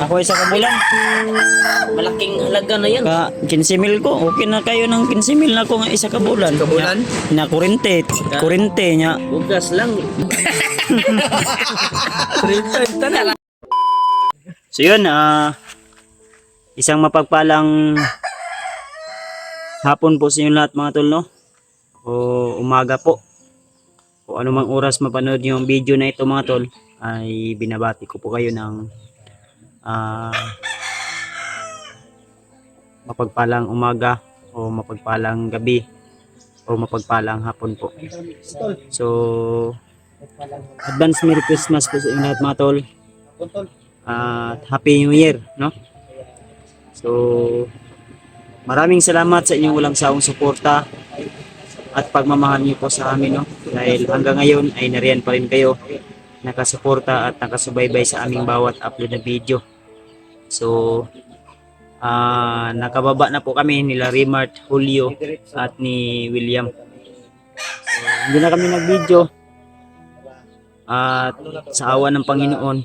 Ako isa ka bulan. Malaking halaga na yan. Ka 15 mil ko. Okay na kayo ng 15 mil na ako nga isa ka bulan. Kabulan? Na kurente. Kurente niya. Bugas lang. So yun, isang mapagpalang hapon po sa inyo lahat mga tol, no? O umaga po. O anumang oras mapanood nyo ang video na ito mga tol, ay binabati ko po kayo ng mapagpalang umaga o mapagpalang gabi o mapagpalang hapon po. So advance Merry Christmas po sa inyo lahat mga tol. At Happy New Year, no? So maraming salamat sa inyong walang sawang suporta at pagmamahal niyo po sa amin, no? Dahil hanggang ngayon ay nariyan pa rin kayo, nakasuporta at nakasubaybay sa aming bawat upload na video. So nakababa na po kami nila Remart, Julio at ni William. So, hindi na kami nag-video at sa awa ng Panginoon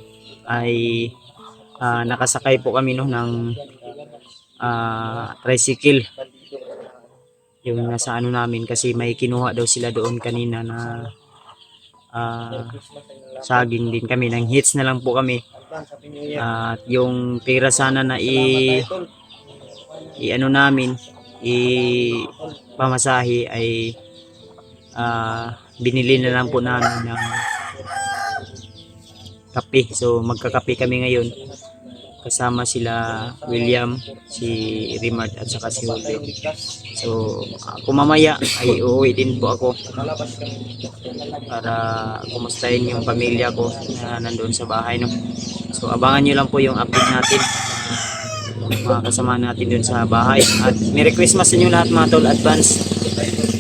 ay nakasakay po kami, no, ng tricycle yung nasa ano namin, kasi may kinuha daw sila doon kanina na saging din kami, ng hits na lang po kami. At yung pera sana na ano namin pamasahe ay binili na lang po namin ng kape. So magkakape kami ngayon kasama sila William, si Rimart at saka si Julio. So ako mamaya ay uuwi din po ako para kumustahin yung pamilya ko na nandoon sa bahay, no? So abangan nyo lang po yung update natin, mga kasama natin doon sa bahay. At Merry Christmas sa inyo lahat mga tol. Advance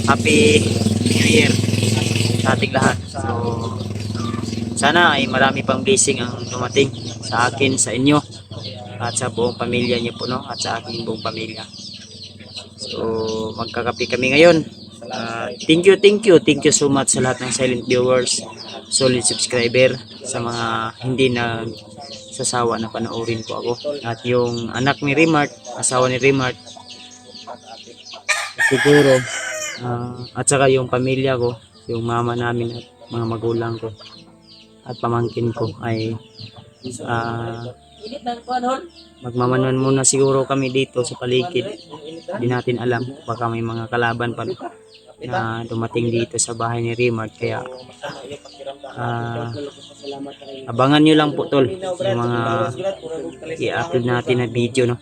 Happy New Year sa ating lahat. So sana ay marami pang blessing ang dumating sa akin, sa inyo at sa buong pamilya niyo po, no? At sa aking buong pamilya. So magkakape kami ngayon. Thank you so much sa lahat ng silent viewers, solid subscriber, sa mga hindi na sasawa na panoorin po ako. At yung anak ni Remart, asawa ni Remart, siguro, at saka yung pamilya ko, yung mama namin at mga magulang ko at pamangkin ko ay magmamanuan muna siguro kami dito sa paligid. Hindi natin alam, baka may mga kalaban pa na dumating dito sa bahay ni Remart. Kaya abangan nyo lang po tol yung mga i-upload natin na video, no?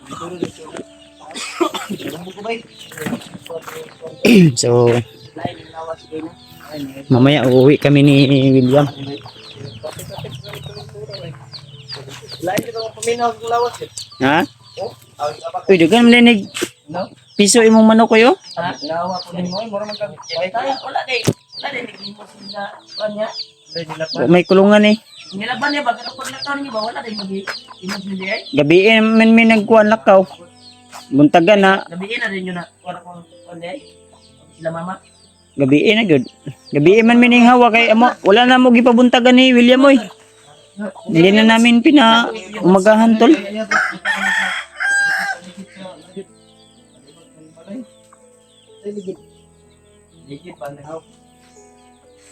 So mamaya uuwi kami ni William. Ha? Uy, dugan malinig piso imong manok ko yo? May kulungan eh. Nilaban niya ba? Pero pag nakaw niya ba? Wala din mag-iinom. Gabi men may nagkuhan lakaw. Buntagan na. Gabi na rin yun na. Wala kong kundi. Sila mama. Gabi na good. Gabi man mining hawa kay amo. Wala na mo gipabuntagan ni William oy. Hindi na namin umagahan tol. Ligit pa na.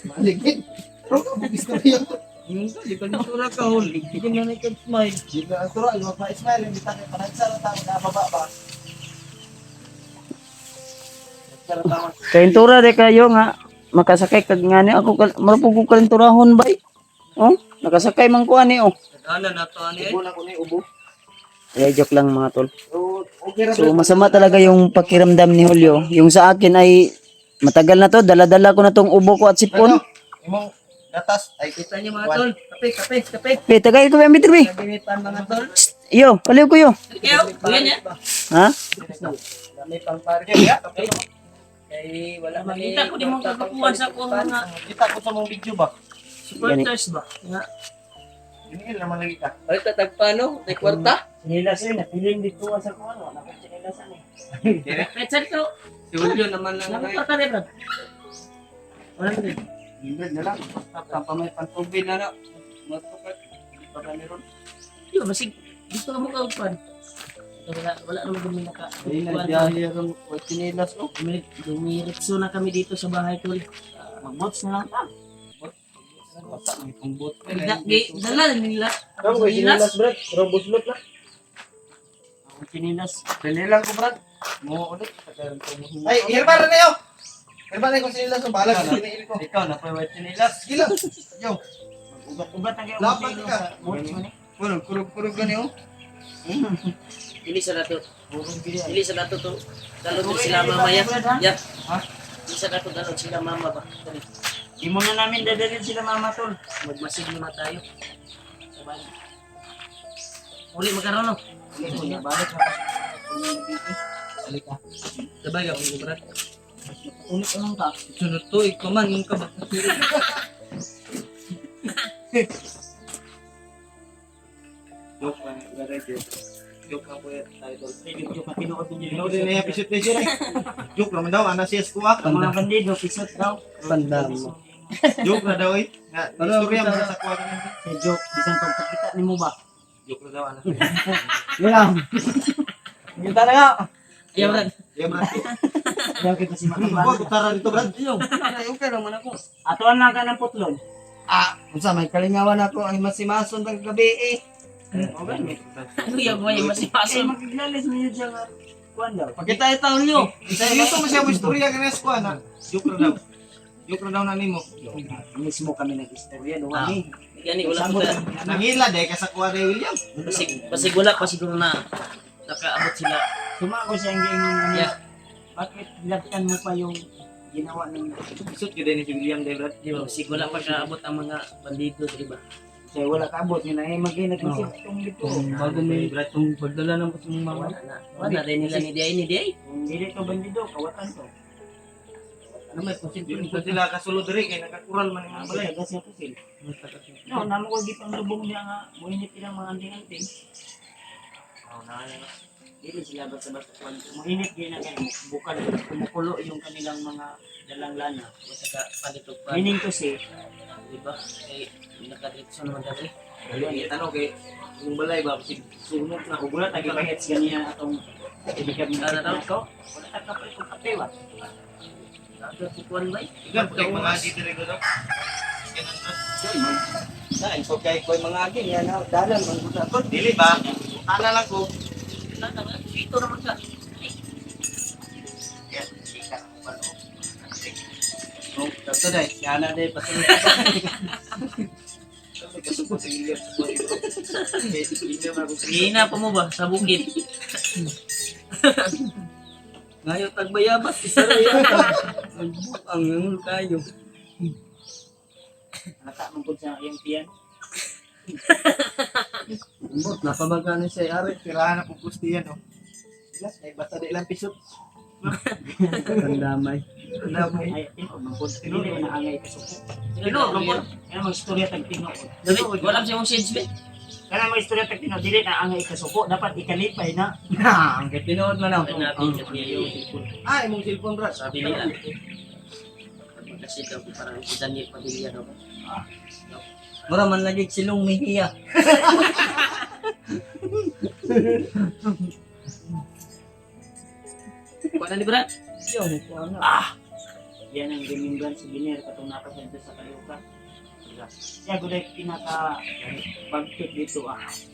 Maligid. Pero ka mag-istorya. Hindi ka nito ka huli. Hindi na nag-smile. Hindi ka nagturo. Yung mag-smile. Hindi tayo panagsara tayo na baba ba. Kaintura de kayo nga makasakay kag ngani ako marapog ko kalinturahon bay. Oh, nakasakay man ko ani oh. Ano na to ani? Ubo na ko ni ubo. Ay joke lang mga tol. Okay ra. So masama talaga yung pakiramdam ni Julio. Yung sa akin ay matagal na to, dala-dala ko na tong ubo ko at sipon. Imong gatas. Ay, Kita niyo mga tol. Kape. Pe, tagay ko ba mitri be? Naginitan mga tol. Iyo, kaliw ko yo. Ikaw, buyan niya. Ha? dami pang parke ya. Kay wala makita ko di mo kakakuha sa ko nga Kita ko sa mong video ba? supporters ba? Nga. Ini naman lagi ka. Ay tatagpano, tay kwarta. Sinilas rin, napiling dito sa ko ano, nakasinilasan eh. Petsa to. Si Julio naman lang Ano ay. pa ka rin, Brad? Wala din. Hindi na lang. Tapos may pantubin na na. Matukat. Hindi pa na meron. Yo, masig Dito mo ka upan. Wala naman kami naka. Ay, nagbiyahe ang chinilas oh. Dumiretso na kami dito sa bahay tol. Mag-bots na lang ta. Basta may pangbot. Dala nila. Kamu kay chinilas, Brad. Robos lot na. Ang chinilas. Chinilas ko, Brad. Mo ulit. Ay, hirba na kayo. Hirba na yung chinilas ng balag. Chinilas ko. Ikaw na pa white chinilas. Gila. Yo. Ugat na kayo. Lapat ka. Bots mo ni. Kurog gani oh. Dili sa dato. Dili sa dato to. Dalot sila mama ya. Ya. Ha? Dili sa dato dalot sila mama ba. Di mo na namin dadalhin sila mama tol. Magmasid muna tayo. Sabay. Uli magkaroon no. Balik na. Balik ka. Sabay ka kung Brad. Ulit lang ka. Sunod to, ikaw man yung kabak. Joke pa. Joke na po yan. Title. Joke na tinuod mo Ano din na episode na siya. Joke naman daw. Ana siya ko ah. Ang mga bandido, pisot daw. Pandam. Joke na daw eh. Istorya mo sa kuha ka Sa joke, bisan pagkakita ni mo ba? Joke na daw. Ana. Yan. Yung talaga. Ayaw Brad. Yeah, Brad. Yan kita si Huwag Makaban. utara dito, Brad. Ayaw ka naman ako. Atuan lang ka ng putlon. Ah, unsa may kalingawan ako ay masimason tag gabi eh. Ano yung may Eh, masipason? magiglalis mo yun siya nga. Kuan daw. Pagkita itaon nyo. Seryoso mo siya mo istorya ka sa kuha na. Joke na daw. Joke na daw na nimo. Mismo kami nag-istorya. No? Ah. Ani. Gani wala ko na. Nangila dahil ka sa kuha ni William. Pasig wala pa siguro na nakaabot sila. Sumako siya ang gayon ng Yeah. Bakit lagtan mo pa yung ginawa ng Isot ka din ni si William dahil Brad. Di ba? Pasig wala pa kaabot ang mga bandido, di ba? kaya wala kabot yun ay mag-inag isip itong dito. Bago may itong pagdala ng mga Wala na. Wala rin nila ni Diay ni Diay. Kung hindi to bandido, kawatan to. Ano may posible ko sila kasulod diri kay nakakural man yung mga balay. Balay, kasi ako sila. No, namo ko di pang lubong niya nga, muinit ilang mga anting-anting. Oh, na. Dili sila basta-basta pag muinit din na ganyan, bukal, kumukulo yung kanilang mga dalang lana. Basta ka palitok pa. Meaning to say, Di ba? Eh, nakadiretso naman dati. Ayun, itanong kay yung balay ba kasi sunod na kung wala tayo kahits ganyan atong ibigay mo Ano daw? ko, wala tayo kapalit kong kape ba? Ano kukuhan ba? Igan kay mga dito rin daw. Dahil so kay ko'y mga agin, yan na, dalan, mga ko. Dili ba? Ana lang ko. Ito naman ka. Yan, sika na ba no? No, tapos dahil, yan na dahil, pasunod Kasuko si William sa buhay ko. William ako sa Hihina pa mo ba sa bukid? Ngayon, tagbayabas, isa rin yan. Ang yung kayo. Nakaman po sa iyong tiyan. Bot, napamagano siya ari. Tirahan na kong gusti yan, oh. Ilas, ay basta na ilang pisot. Pandamay. Pandamay. Ay, mangkod. Hindi mo naangay ka suko. Sino? Mangkod? Kaya mag-istorya tag-tino. Dali, wala siya mong shades ba? Kaya mag-istorya tag-tino, dili na angay ka suko. Dapat ikalipay na. Ang katinood man ako. Ay natin kasi yung Ah, imong cellphone, Brad. sabi nila. Kasi daw parang si Daniel Padilla daw. Mura man lagi silong mihiya. Kuha na ni Brad? Yung, ano. Yan ang remembrance sa Biner, katong nakasenta sa Kayuka. Siya, gulay pinaka bagtik dito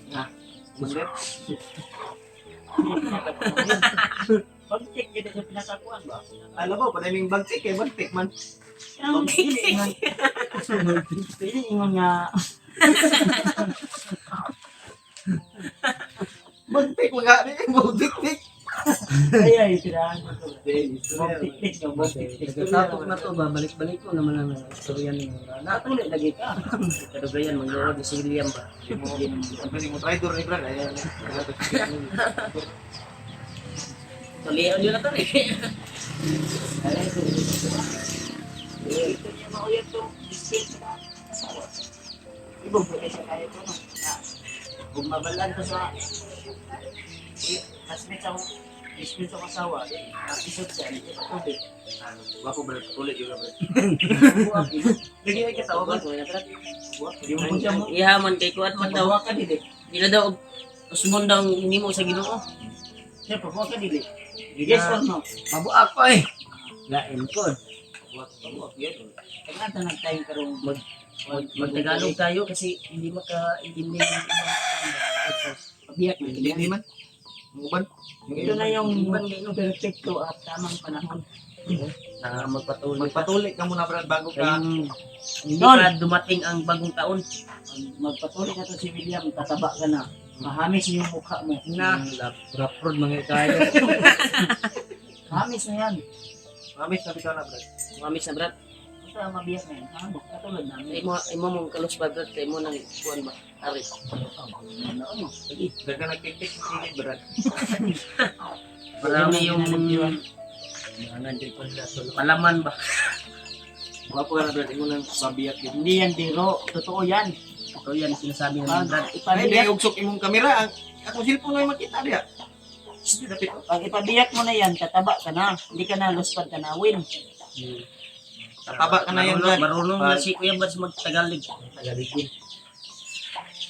Na, Buset. bagtik dito sa pinakakuan ba? Alam mo, panaming bagtik eh, bagtik man. Ang pili ingon nga, Bagtik, mga bagtik. ay, tirahan ko to. Bagtik no, bagtik. Tapos na to, babalik-balik ko naman ang istorya ng Natuloy lagi ka. kadugayan, mag-load si William ba? Ang galing mo, traitor ni Brad. Ayan. So, liyaw nyo na to eh. Ito niya mauyat to. Biscuit. Ibang pwede siya kaya ko. Kung mabalan ko sa classmates ako, biscuit sa kasawa, napisot siya, hindi ko tubig. Wapo, Brad. Tuloy yun, Brad. Lagi ay katawa ba? Hindi mo siya mo. Ihaman kay Kuat man daw. Tawa ka din eh. Hindi na daw Usmon daw nimo sa Ginoo. Siyempre, huwag ka dili. Yes or no? Mabuak ko eh. Lain ko. Mabuak yun. Kaya ito nagtayong karong Magtagalog tayo kasi hindi makaintindi yung pabiyak na Hindi man. Muban. Ito na yung perfecto at tamang panahon. na magpatuloy. Magpatuloy ka muna Brad bago ka. Kayong hindi Tol. pa dumating ang bagong taon. Magpatuloy na to si William, tataba ka na. Mahamis yung mukha mo. Na. Raprod mga tayo. Mahamis na yan. Mamis na bitaw na Brad. Mamis na brad. Basta mabiyak na yan. Habok, katulad namin. Imo mong kalos ba brad? Kay mo nang kuan ba? Ari. Ano? Sige. Daga nagtik-tik sige Brad. Marami yung malaman ba? Wapo ka na Brad. Imo nang babiyat yun. Hindi yan biro. Totoo yan. Ito yan sinasabi ng Pag brad. Ay, ipabiyak, di ugsok imong kamera. Akong cellphone na yung makita diya. Sige dapit. pag ipabiyak mo na yan, tataba ka na. Hindi ka na luspad ka na win. Tataba ka na yan Brad. Marunong na si Kuya Bads magtagalog. Tagalogin.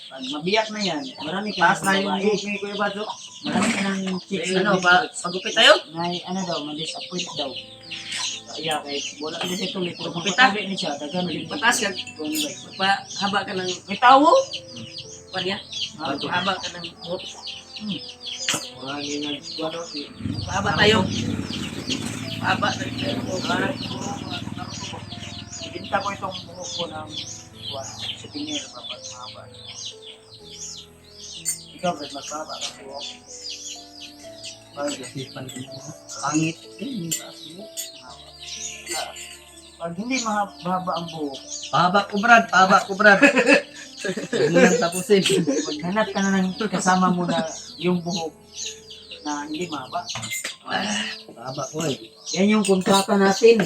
Pag mabiyak na yan, marami ka Taas na yung babae. buhok ni Kuya Badzo. Marami ka ng chicks Ano pa? Pagupit tayo? na ano daw, ma-disappoint daw. Kaya kahit wala ka siya tuloy, pero kung Pita? patabi niya siya, dagan din. Patas ka. Haba ka ng May tawo? panya. Haba ka ng buhok. Mga ginag ano si Haba tayo. Haba tayo. Ibinta ko itong buhok ko ng souvenir, dapat mahaba. Ikaw, Brad, mas mahaba ka buhok. pangit. Pag hindi mahaba ang buhok, Pahaba ko Brad. Huwag mo nang tapusin. pag hanap ka na ng kasama mo na yung buhok na hindi mahaba, Pahaba ko eh. yan yung kontrata natin.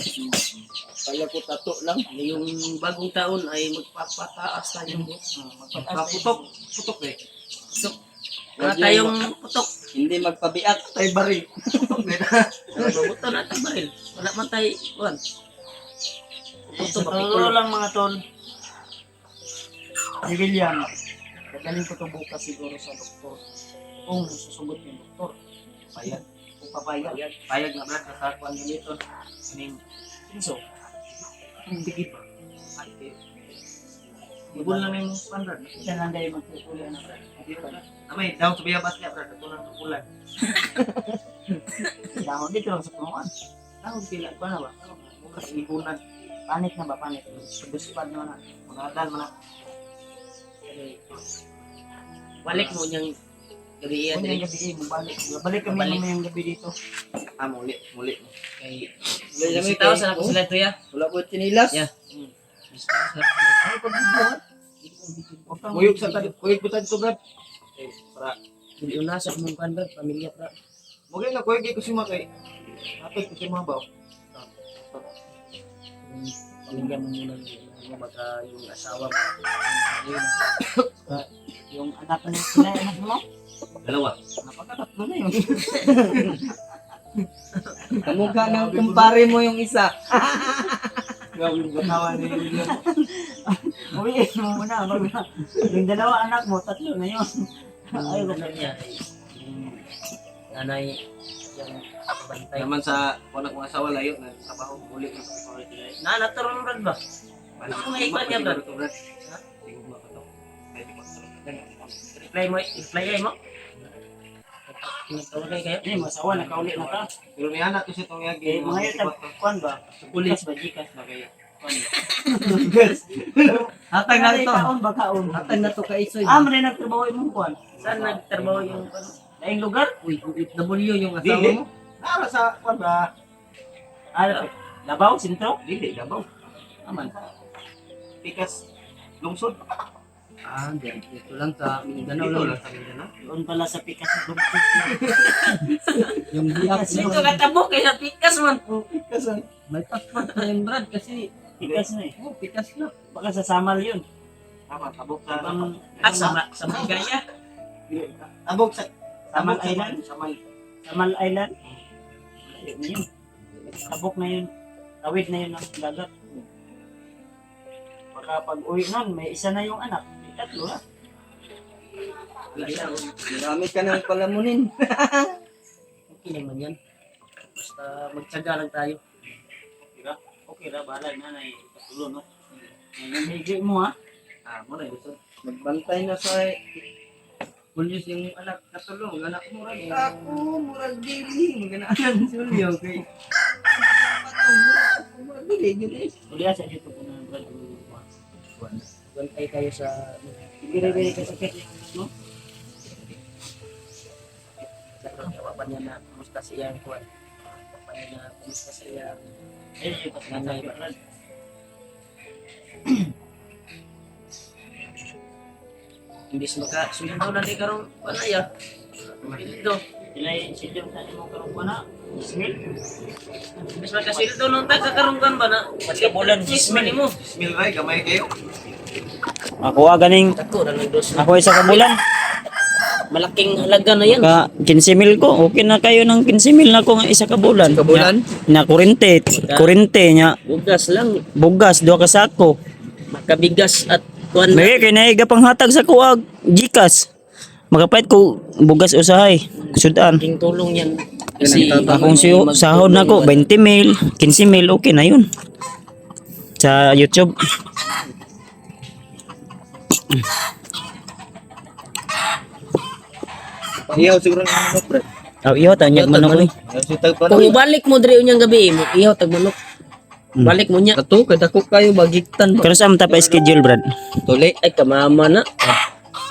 Kaya ko tato lang. Yung bagong taon ay magpapataas tayo ng buhok. Putok. Putok eh. So, wala tayong putok. Hindi magpabiak. Tay baril. Putok eh. Mabuto na tayo baril. Wala man tayo. Kuhan. Sa totoo lang mga tol, si William, dadaling ko ito bukas siguro sa doktor. Kung susugot yung doktor, Payag. kung papayag. Payag na Brad. Kasakuan nyo nito. Kaning Pinso, hindi pa. Ibon lang yung standard. isa lang dahil magtutuloy na brad. Amay, daw sa biyabas niya Brad. Ito lang kukulan. Dahon dito lang sa punuan. Tahon pila pa na ba? Mukhang ibunan. Panik na ba? Panik. Guspad na na. Mga adal man. Balik mo niyang gabi yan. Kung yung gabi, balik. Balik kami Balik. naman yung gabi dito. Muli. Kay bisitaw sa ako sila ito ya. Wala po chinilas. Yeah. Ay, pagbubuhat. Kuyog sa tadi. Kuyog po tadi ko Brad. Para. Hindi una sa mong kanda, pamilya pra. Mugay na kuyog ko si mga kay. Atay ko si mga baw. Pamilya mo muna yung baka yung asawa mo. Yung anak na sila, anak mo, Dalawa. napakatatlo na yun. Kamukha ng kumpare mo yung isa. Gawin batawa ni William. Uwi, mo muna. Yung dalawa anak mo, tatlo na yun. Ay, ano niya, yung nanay, yung kabantay. Naman sa wanak mga asawa layo na trabaho muli ng pagkakawin nila. Natural brad ba? Ano nga iba niya, Brad? Reply mo? Nagtawagay kayo? Eh, masawa, nakauli na ka. Pero may anak ko siya itong Eh, yagi. mga yun, kuan ba? Pulis ba, Gikas ba kayo? Kuan ba? Hatag na ito. Kaon ba, kaon? Hatag na ito ka isoy. Maray nagtrabaho yung kuan. Saan nagtrabaho yung ano? Daing lugar? Uy, OFW yung asawa Dili. mo. Nara sa kwan ba? Labaw, sintro? Dili, Davao. Aman. Pikas lungsod. Dito lang sa Mindanao Dito lang. lang sa Mindanao. Doon pala sa pikas sa lungsod. Yung biyak Pikas Dito ka tabo kaya pikas man. Pikas ang may passport na yung Brad kasi Pikas na eh. pikas na. Baka sa Samal yun. tama, tabok sa Sa Ligaya. tabok sa Samal tabok sa Island? Samal. Samal Island. Ayun na yun. Tabok na yun. Tawid na yun ng dagat. Baka pag uwi nun, may isa na yung anak. May tatlo na. Pwede lang. Marami ka nang palamunin. Okay naman yan. Basta magtsaga lang tayo. Okay ra, bahala na na itulo, no? Yung higi mo, ha? Muna yun. Magbantay na sa pulis yung anak katulong. Anak mo rin. Ako, murag dili. Ganaan sulyo. Okay. Murag dili. Yun eh. Uli sa dito po na Brad. Bantay tayo sa... Biri-biri ka sakit, no? Kawapan niya na kumusta siya ang kuwan. Kawapan niya na kumusta siya. Eh, pas nanay ba, Brad? Imbis maka-suyo daw na di karong panaya. Pildo. Ilay, silyo sa mo karong ba na? Smil? Imbis maka-sildo nung taga-karong kan ba na? Pagkabulan, Gisman mo. Smil ray, gamay kayo. Ako ganing Tako na ng dos. ako isa ka bulan. Malaking halaga na yan. Ka 15,000 ko. Okay na kayo ng 15,000 na ko nga isa ka bulan. Kabulan? Na kurente nya Bugas lang. bugas duha ka sako. Makabigas at kuwan. May kay naiga panghatag sa kuwag gikas. Magapait ko bugas usahay. Sudan. King tulong yan. Kasi Akong siyo sahod na ko 20,000, 15,000 okay na yun. Sa YouTube. Iyaw siguro ng manok, Brad. Iyo tanyag man ako. Sitag pa kung ibalik mo diri unyang gabi mo, ihaw tag manok. Balik mo niya. Kato, kadako kayo bagiktan ba? Pero sa amta pa schedule Brad. Tuli. Ay kamama na.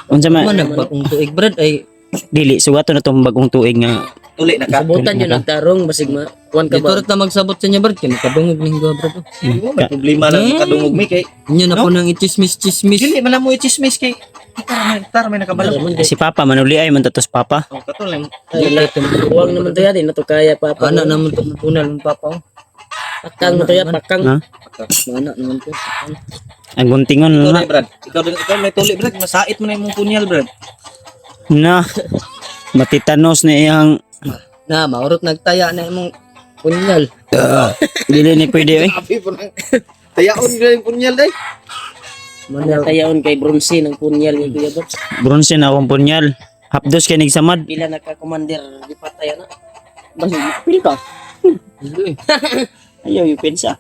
Unsa man Nagbakong tuig Brad ay dili sugato na tong bagong tuig nga tuli na ka. Sabutan yun ang tarong basig ma. Kuwan ka dito ba? rin na magsabot sa niya Brad. Kaya nakadungog ng higa Brad. May problema lang kadungog mi kay. Inyo na po nang i-chismis-chismis. Dili man mo i-chismis kay. Tar may nakabalo. si Papa manuli ay man tatos Papa. Oh, katol lang. Huwag naman to yan, na to kaya papa. Anak naman ito matunal ng papa. Pakang mo to yan, pakang. Ha? Anak naman to. Ang guntingon Ikaw na. na, Brad. Ikaw may tuli, Brad. Masait mo na yung punyal, Brad. Na. Matitanos na iyang Na, maurot nagtaya na imong punyal. dili ni pwede eh. Sabi po nang tayaon ka yung punyal, day. Manatayaon kay Bronze ng punyal ni Kuya Box. Bronze na akong punyal. Hapdos kay nigsamad. Pila nagka-commander, di patay na. Basta pil ka. Ayaw yung pensa.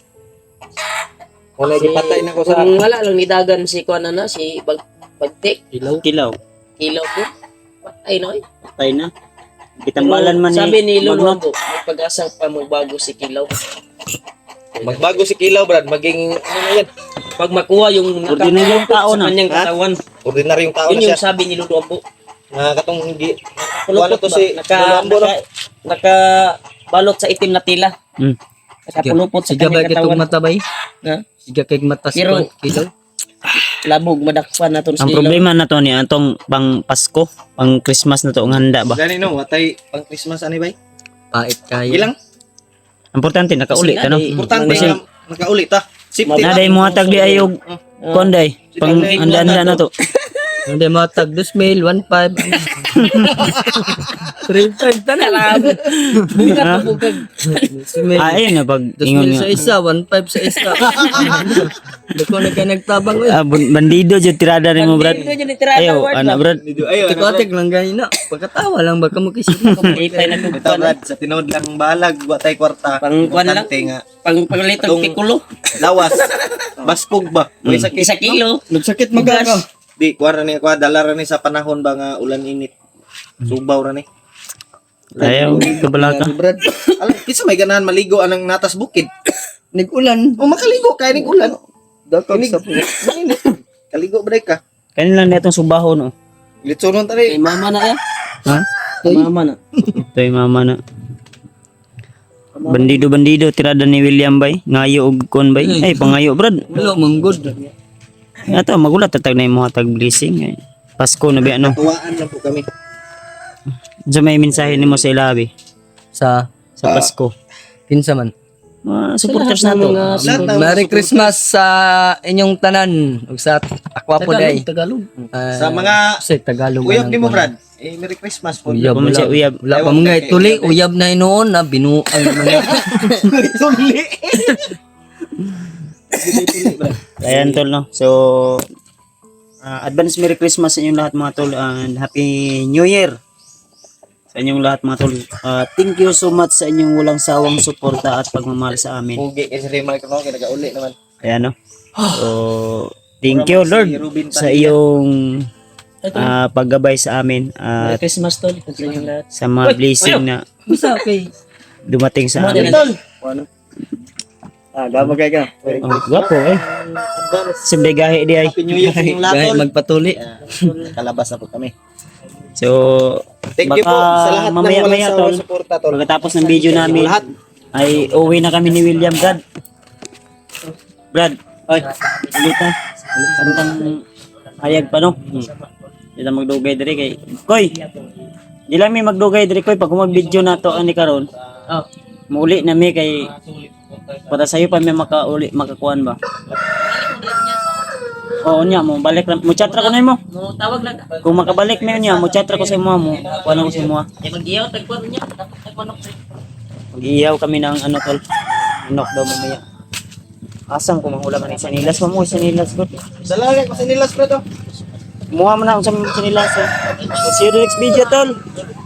Wala Si- patay na ko sa... Kung wala lang nidagan si Kuan na, si Bagtik, Kilaw. ilaw ko. Patay na eh. Patay na. Kitambalan man ni. Sabi ni Lolo Magnot. ko, may pag-asa pa magbago si Kilaw. Magbago si Kilaw, Brad. Maging, ano na yan? Pag makuha yung Ordinaryong tao na. sa kanyang Ha? katawan. Ordinaryong tao Yun na siya. yung sabi ni Lolo Ambo. Nga katong hindi... Kulupot Wala to ba? si Naka, Lolo Ambo, no? nakabalot sa itim na tila. Hmm. Nakapulupot sa Siga ba kanyang kitong katawan. mata ba eh? Ha? Siga kay mata si Pero- Kilo. Labog, madakpan na to Ang si problema na to ni atong pang Pasko, pang Christmas na to ang handa ba. Gani no, watay pang Christmas ani bay? Pait kayo. Ilang? Importante nakauli ka no. Importante Kasi- nga nakauli ta. Safety Naday mo hatag di ayog konday. Pang handa-handa na to. Hindi matag 2,000, 1,500. 3,500 tanan. Buka pa bukag. 2,000. Ayun na pag ingon 2,000 sa nga. isa, 1,500 sa isa. Dako na ka nagtabang eh. Bandido jud tirada nimo brad. Dito dyan itirada, Ayo, word ana ba? brad. Ayo, Tikotek lang ganina. Pagkatawa lang baka mo kisip. Ipay na Ito kugpan. Brad, sa tinod lang balag, watay kwarta. Pang kwan lang. Importante nga. Pangalitog Itong- pikulo. Lawas. Baspog ba? May sakit. Isa kilo. Nagsakit magaka. Di, kuwara ni, dala ra ni sa panahon ba nga ulan init. Subaw ra ni. Ayaw kabalaka. Brad, Alam, kisa may ganahan maligo anang natas bukid. nigulan. O makaligo kaya ning ulan. Dakag Inig, sa mainit. Kaligo ba ka? Kanila na itong subahon no. Litsonon tari. Kay mama na yan. Ha? Mama na. Ito yung mama na. Bandido tirada ni William bay. Ngayo og kon bay. Ay pangayo brad. Wala manggod. Ato magulat tatag na mo hatag blessing. Ay, Pasko na ba ano? Tuwaan lang po kami. Sa may mensahe nimo sa ilabi Sa sa Pasko. kinsa man. Mga supporters na to. Lahat na Merry Christmas sa inyong tanan ug sa akwa po day. Tagalog. sa mga sa Tagalog. uyab ni mo Brad. Eh, Merry Christmas po. Uyab Kung siya uyab. Wala pa mga ituli, uyab na inoon na binuang mga Tuli. Ayan tol no. So Advance Merry Christmas sa inyong lahat mga tol and Happy New Year sa inyong lahat mga tol. Thank you so much sa inyong walang sawang suporta at pagmamahal sa amin. Pugi kasi Rimar ko no, kinagauli naman. Ayan no. So, thank you Lord sa iyong paggabay sa amin at Christmas tol sa inyong lahat. sa mga blessing na Basta okay. dumating sa amin. Gama kay ka. Oh, gwapo eh. Simday gahi di ay. Happy New Year sa inyong lahat. Kahit magpatuli. Kalabas na po kami. So, Thank you po baka sa lahat ng mamaya-maya, walang tol, sawang suporta tol. pagkatapos ng video namin Lahat. ay uwi na kami ni William. Brad, oy, ulit na. Santang hayag pa no. Di na magdugay diri kay Koy. Di lang mi magdugay diri Koy pag mag-video na to ani karon. Oh. Muuli na mi kay para sayo pa may makakuan ba. Oo niya mo balik lang mo chatra ko na mo. Mo tawag lang. Kung makabalik mi niya mo chatra ko sa imo mo. Kuan ko sa imo. Ay mag-iyaw tagpuan niya. Tagpuan ko. Mag-iyaw kami ng ano tol. Inok daw mamaya. Asam ko manghula man sa nilas mo sa nilas ko. Salamat ko sa nilas bro to. Kumuha mo na ako sa nilas. See you in the next video tol.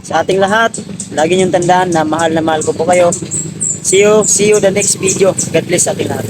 Sa ating lahat, lagi niyong tandaan na mahal ko po kayo. See you the next video. God bless sa ating lahat.